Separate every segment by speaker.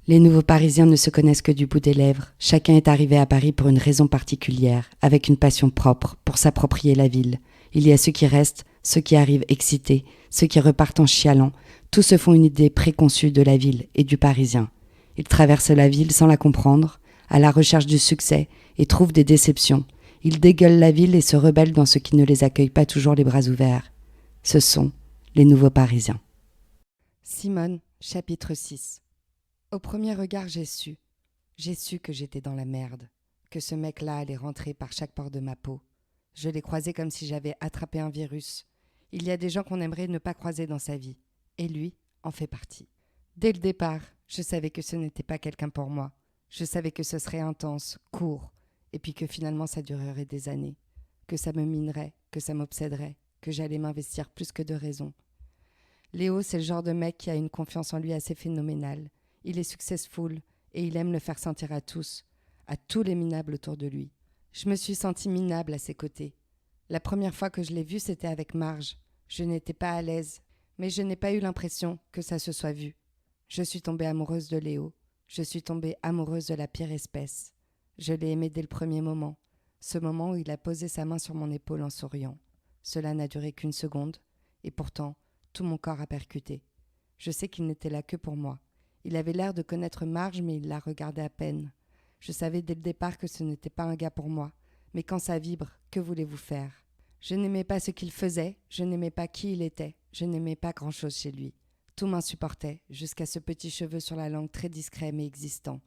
Speaker 1: Les nouveaux Parisiens ne se connaissent que du bout des lèvres. Chacun est arrivé à Paris pour une raison particulière, avec une passion propre, pour s'approprier la ville. Il y a ceux qui restent, ceux qui arrivent excités, ceux qui repartent en chialant. Tous se font une idée préconçue de la ville et du Parisien. Ils traversent la ville sans la comprendre, à la recherche du succès, et trouvent des déceptions. Ils dégueulent la ville et se rebellent dans ce qui ne les accueille pas toujours les bras ouverts. Ce sont les nouveaux Parisiens. Simone, chapitre 6. Au premier regard, j'ai su que j'étais dans la merde, que ce mec-là allait rentrer par chaque pore de ma peau. Je l'ai croisé comme si j'avais attrapé un virus. Il y a des gens qu'on aimerait ne pas croiser dans sa vie, et lui en fait partie. Dès le départ, je savais que ce n'était pas quelqu'un pour moi. Je savais que ce serait intense, court, et puis que finalement ça durerait des années, que ça me minerait, que ça m'obséderait, que j'allais m'investir plus que de raison. Léo, c'est le genre de mec qui a une confiance en lui assez phénoménale. Il est successful et il aime le faire sentir à tous les minables autour de lui. Je me suis sentie minable à ses côtés. La première fois que je l'ai vu, c'était avec Marge. Je n'étais pas à l'aise, mais je n'ai pas eu l'impression que ça se soit vu. Je suis tombée amoureuse de Léo. Je suis tombée amoureuse de la pire espèce. Je l'ai aimé dès le premier moment, ce moment où il a posé sa main sur mon épaule en souriant. Cela n'a duré qu'une seconde, et pourtant, tout mon corps a percuté. Je sais qu'il n'était là que pour moi. Il avait l'air de connaître Marge, mais il la regardait à peine. Je savais dès le départ que ce n'était pas un gars pour moi. Mais quand ça vibre, que voulez-vous faire ? Je n'aimais pas ce qu'il faisait, je n'aimais pas qui il était, je n'aimais pas grand-chose chez lui. Tout m'insupportait, jusqu'à ce petit cheveu sur la langue très discret mais existant.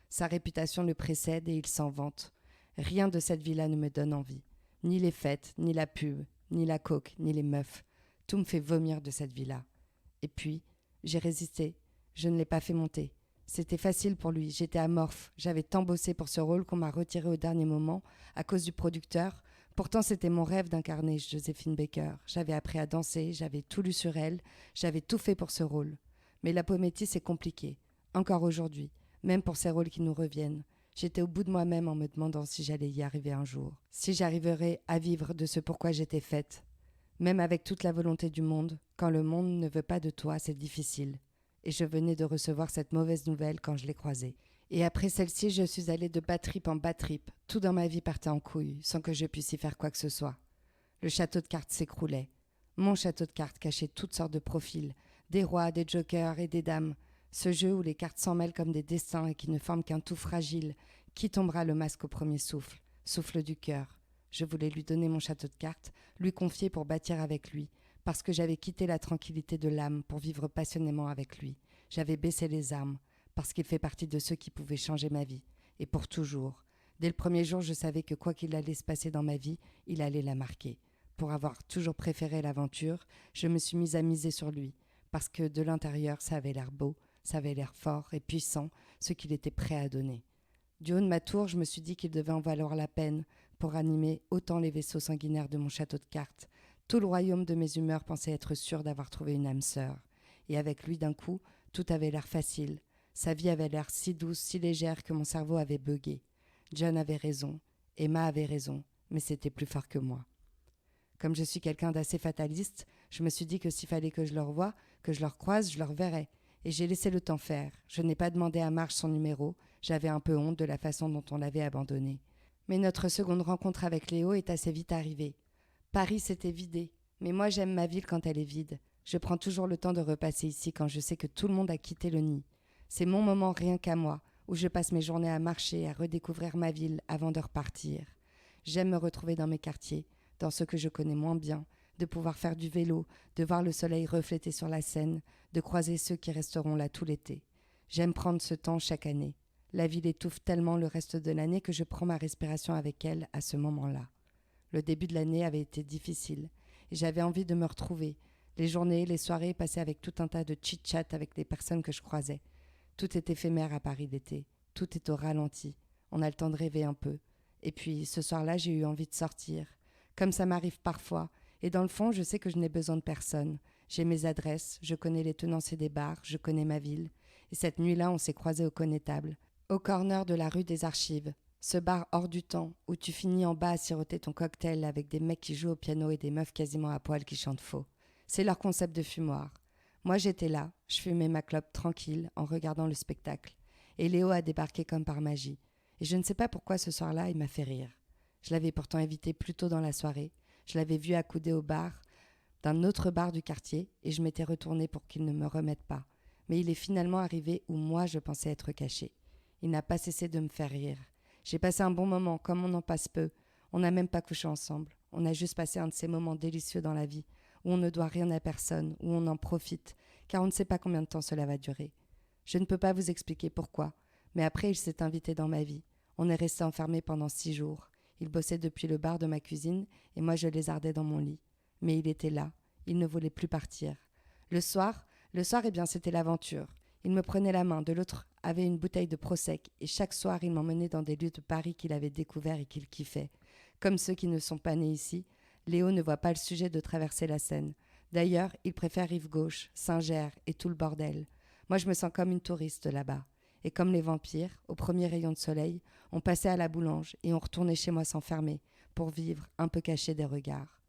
Speaker 1: Sa réputation le précède et il s'en vante. Rien de cette vie-là ne me donne envie. Ni les fêtes, ni la pub, ni la coke, ni les meufs. Tout me fait vomir de cette vie-là. Et puis, j'ai résisté. Je ne l'ai pas fait monter. C'était facile pour lui, j'étais amorphe. J'avais tant bossé pour ce rôle qu'on m'a retiré au dernier moment à cause du producteur. Pourtant, c'était mon rêve d'incarner Joséphine Baker. J'avais appris à danser, j'avais tout lu sur elle, j'avais tout fait pour ce rôle. Mais la pométie, c'est compliqué. Encore aujourd'hui, même pour ces rôles qui nous reviennent. J'étais au bout de moi-même en me demandant si j'allais y arriver un jour. Si j'arriverais à vivre de ce pourquoi j'étais faite. Même avec toute la volonté du monde, quand le monde ne veut pas de toi, c'est difficile. Et je venais de recevoir cette mauvaise nouvelle quand je l'ai croisée. Et après celle-ci, je suis allée de bad trip en bad trip. Tout dans ma vie partait en couille, sans que je puisse y faire quoi que ce soit. Le château de cartes s'écroulait. Mon château de cartes cachait toutes sortes de profils, des rois, des jokers et des dames. Ce jeu où les cartes s'en mêlent comme des destins et qui ne forment qu'un tout fragile. Qui tombera le masque au premier souffle ? Souffle du cœur. Je voulais lui donner mon château de cartes, lui confier pour bâtir avec lui, parce que j'avais quitté la tranquillité de l'âme pour vivre passionnément avec lui. J'avais baissé les armes, parce qu'il fait partie de ceux qui pouvaient changer ma vie, et pour toujours. Dès le premier jour, je savais que quoi qu'il allait se passer dans ma vie, il allait la marquer. Pour avoir toujours préféré l'aventure, je me suis mise à miser sur lui, parce que de l'intérieur, ça avait l'air beau, ça avait l'air fort et puissant, ce qu'il était prêt à donner. Du haut de ma tour, je me suis dit qu'il devait en valoir la peine pour animer autant les vaisseaux sanguinaires de mon château de cartes. Tout le royaume de mes humeurs pensait être sûr d'avoir trouvé une âme sœur. Et avec lui, d'un coup, tout avait l'air facile. Sa vie avait l'air si douce, si légère que mon cerveau avait bugué. John avait raison, Emma avait raison, mais c'était plus fort que moi. Comme je suis quelqu'un d'assez fataliste, je me suis dit que s'il fallait que je le revoie, que je le recroise, je le reverrais. Et j'ai laissé le temps faire. Je n'ai pas demandé à Marge son numéro. J'avais un peu honte de la façon dont on l'avait abandonné. Mais notre seconde rencontre avec Léo est assez vite arrivée. Paris s'était vidé. Mais moi, j'aime ma ville quand elle est vide. Je prends toujours le temps de repasser ici quand je sais que tout le monde a quitté le nid. C'est mon moment rien qu'à moi, où je passe mes journées à marcher, à redécouvrir ma ville avant de repartir. J'aime me retrouver dans mes quartiers, dans ceux que je connais moins bien, de pouvoir faire du vélo, de voir le soleil refléter sur la Seine, de croiser ceux qui resteront là tout l'été. J'aime prendre ce temps chaque année. La ville étouffe tellement le reste de l'année que je prends ma respiration avec elle à ce moment-là. Le début de l'année avait été difficile et j'avais envie de me retrouver. Les journées, les soirées passées avec tout un tas de chit-chat avec les personnes que je croisais. Tout est éphémère à Paris d'été. Tout est au ralenti. On a le temps de rêver un peu. Et puis, ce soir-là, j'ai eu envie de sortir. Comme ça m'arrive parfois. Et dans le fond, je sais que je n'ai besoin de personne. J'ai mes adresses, je connais les tenanciers des bars, je connais ma ville. Et cette nuit-là, on s'est croisés au Connétable, au corner de la rue des Archives. Ce bar hors du temps, où tu finis en bas à siroter ton cocktail avec des mecs qui jouent au piano et des meufs quasiment à poil qui chantent faux. C'est leur concept de fumoir. Moi, j'étais là, je fumais ma clope tranquille en regardant le spectacle. et Léo a débarqué comme par magie. Et je ne sais pas pourquoi ce soir-là, il m'a fait rire. Je l'avais pourtant invité plus tôt dans la soirée. Je l'avais vu accoudé au bar d'un autre bar du quartier et je m'étais retournée pour qu'il ne me remette pas. Mais il est finalement arrivé où moi je pensais être cachée. Il n'a pas cessé de me faire rire. J'ai passé un bon moment, comme on en passe peu. On n'a même pas couché ensemble. On a juste passé un de ces moments délicieux dans la vie, où on ne doit rien à personne, où on en profite, car on ne sait pas combien de temps cela va durer. Je ne peux pas vous expliquer pourquoi, mais après il s'est invité dans ma vie. On est resté enfermés pendant 6 jours. Il bossait depuis le bar de ma cuisine et moi je lézardais dans mon lit. Mais il était là, il ne voulait plus partir. Le soir, eh bien c'était l'aventure. Il me prenait la main, de l'autre avait une bouteille de Prosecco et chaque soir il m'emmenait dans des lieux de Paris qu'il avait découverts et qu'il kiffait. Comme ceux qui ne sont pas nés ici, Léo ne voit pas le sujet de traverser la Seine. D'ailleurs, il préfère Rive-Gauche, Saint-Ger et tout le bordel. Moi je me sens comme une touriste là-bas. Et comme les vampires, au premier rayon de soleil, on passait à la boulange et on retournait chez moi s'enfermer pour vivre un peu caché des regards.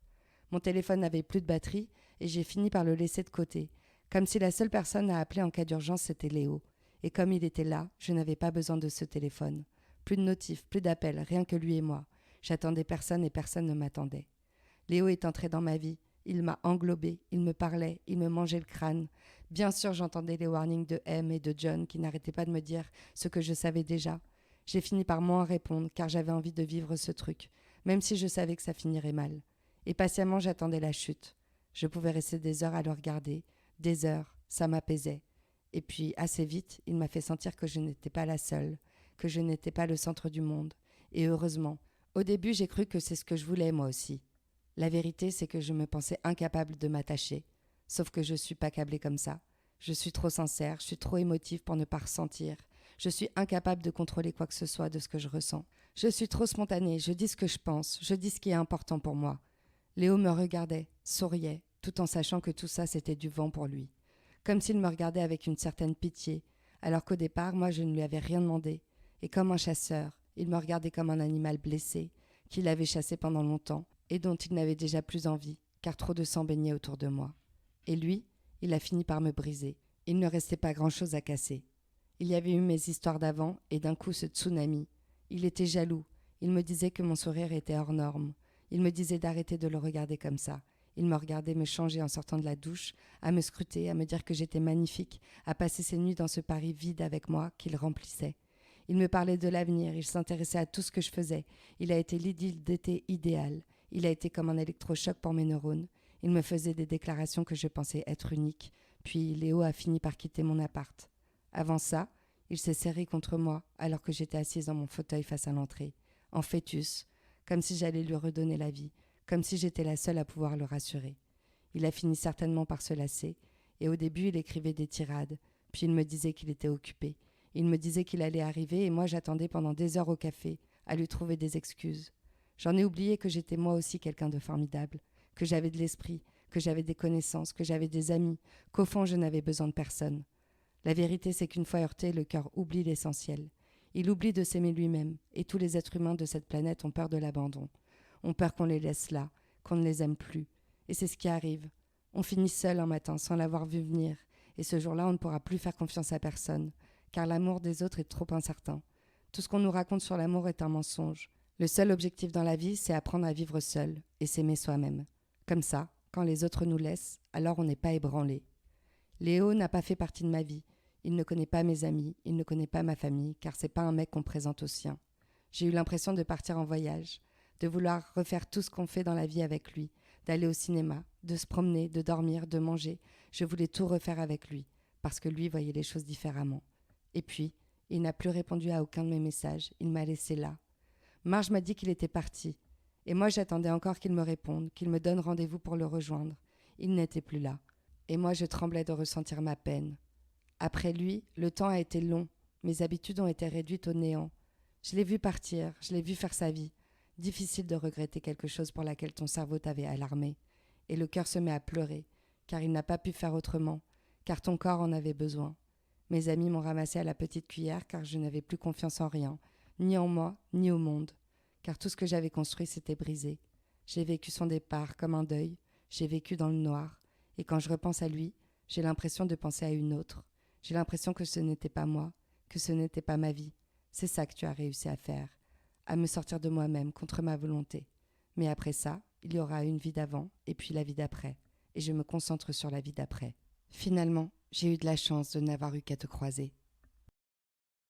Speaker 1: Mon téléphone n'avait plus de batterie et j'ai fini par le laisser de côté, comme si la seule personne à appeler en cas d'urgence c'était Léo. Et comme il était là, je n'avais pas besoin de ce téléphone. Plus de notifs, plus d'appels, rien que lui et moi. J'attendais personne et personne ne m'attendait. Léo est entré dans ma vie. Il m'a englobé, il me parlait, il me mangeait le crâne. Bien sûr, j'entendais les warnings de M et de John qui n'arrêtaient pas de me dire ce que je savais déjà. J'ai fini par moins répondre car j'avais envie de vivre ce truc, même si je savais que ça finirait mal. Et patiemment, j'attendais la chute. Je pouvais rester des heures à le regarder, des heures, ça m'apaisait. Et puis, assez vite, il m'a fait sentir que je n'étais pas la seule, que je n'étais pas le centre du monde. Et heureusement, au début, j'ai cru que c'est ce que je voulais moi aussi. La vérité, c'est que je me pensais incapable de m'attacher. Sauf que je suis pas câblée comme ça. Je suis trop sincère, je suis trop émotive pour ne pas ressentir. Je suis incapable de contrôler quoi que ce soit de ce que je ressens. Je suis trop spontanée, je dis ce que je pense, je dis ce qui est important pour moi. Léo me regardait, souriait, tout en sachant que tout ça c'était du vent pour lui. Comme s'il me regardait avec une certaine pitié, alors qu'au départ, moi je ne lui avais rien demandé. Et comme un chasseur, il me regardait comme un animal blessé, qu'il avait chassé pendant longtemps, et dont il n'avait déjà plus envie, car trop de sang baignait autour de moi. Et lui, il a fini par me briser. Il ne restait pas grand-chose à casser. Il y avait eu mes histoires d'avant, et d'un coup ce tsunami. Il était jaloux. Il me disait que mon sourire était hors norme. Il me disait d'arrêter de le regarder comme ça. Il me regardait me changer en sortant de la douche, à me scruter, à me dire que j'étais magnifique, à passer ses nuits dans ce Paris vide avec moi qu'il remplissait. Il me parlait de l'avenir, il s'intéressait à tout ce que je faisais. Il a été l'idylle d'été idéal. Il a été comme un électrochoc pour mes neurones. Il me faisait des déclarations que je pensais être uniques. Puis Léo a fini par quitter mon appart. Avant ça, il s'est serré contre moi alors que j'étais assise dans mon fauteuil face à l'entrée, en fœtus, comme si j'allais lui redonner la vie, comme si j'étais la seule à pouvoir le rassurer. Il a fini certainement par se lasser, et au début il écrivait des tirades, puis il me disait qu'il était occupé. Il me disait qu'il allait arriver et moi j'attendais pendant des heures au café, à lui trouver des excuses. J'en ai oublié que j'étais moi aussi quelqu'un de formidable, que j'avais de l'esprit, que j'avais des connaissances, que j'avais des amis, qu'au fond je n'avais besoin de personne. La vérité c'est qu'une fois heurté, le cœur oublie l'essentiel. Il oublie de s'aimer lui-même, et tous les êtres humains de cette planète ont peur de l'abandon. Ont peur qu'on les laisse là, qu'on ne les aime plus. Et c'est ce qui arrive. On finit seul un matin sans l'avoir vu venir, et ce jour-là on ne pourra plus faire confiance à personne, car l'amour des autres est trop incertain. Tout ce qu'on nous raconte sur l'amour est un mensonge. Le seul objectif dans la vie, c'est apprendre à vivre seul et s'aimer soi-même. Comme ça, quand les autres nous laissent, alors on n'est pas ébranlé. Léo n'a pas fait partie de ma vie. Il ne connaît pas mes amis, il ne connaît pas ma famille, car c'est pas un mec qu'on présente aux siens. J'ai eu l'impression de partir en voyage, de vouloir refaire tout ce qu'on fait dans la vie avec lui, d'aller au cinéma, de se promener, de dormir, de manger. Je voulais tout refaire avec lui, parce que lui voyait les choses différemment. Et puis, il n'a plus répondu à aucun de mes messages, il m'a laissé là. Marge m'a dit qu'il était parti, et moi j'attendais encore qu'il me réponde, qu'il me donne rendez-vous pour le rejoindre. Il n'était plus là, et moi je tremblais de ressentir ma peine. Après lui, le temps a été long, mes habitudes ont été réduites au néant. Je l'ai vu partir, je l'ai vu faire sa vie. Difficile de regretter quelque chose pour laquelle ton cerveau t'avait alarmé. Et le cœur se met à pleurer, car il n'a pas pu faire autrement, car ton corps en avait besoin. Mes amis m'ont ramassé à la petite cuillère car je n'avais plus confiance en rien, ni en moi, ni au monde, car tout ce que j'avais construit s'était brisé. J'ai vécu son départ comme un deuil, j'ai vécu dans le noir, et quand je repense à lui, j'ai l'impression de penser à une autre. J'ai l'impression que ce n'était pas moi, que ce n'était pas ma vie. C'est ça que tu as réussi à faire, à me sortir de moi-même contre ma volonté. Mais après ça, il y aura une vie d'avant et puis la vie d'après. Et je me concentre sur la vie d'après. Finalement, j'ai eu de la chance de n'avoir eu qu'à te croiser.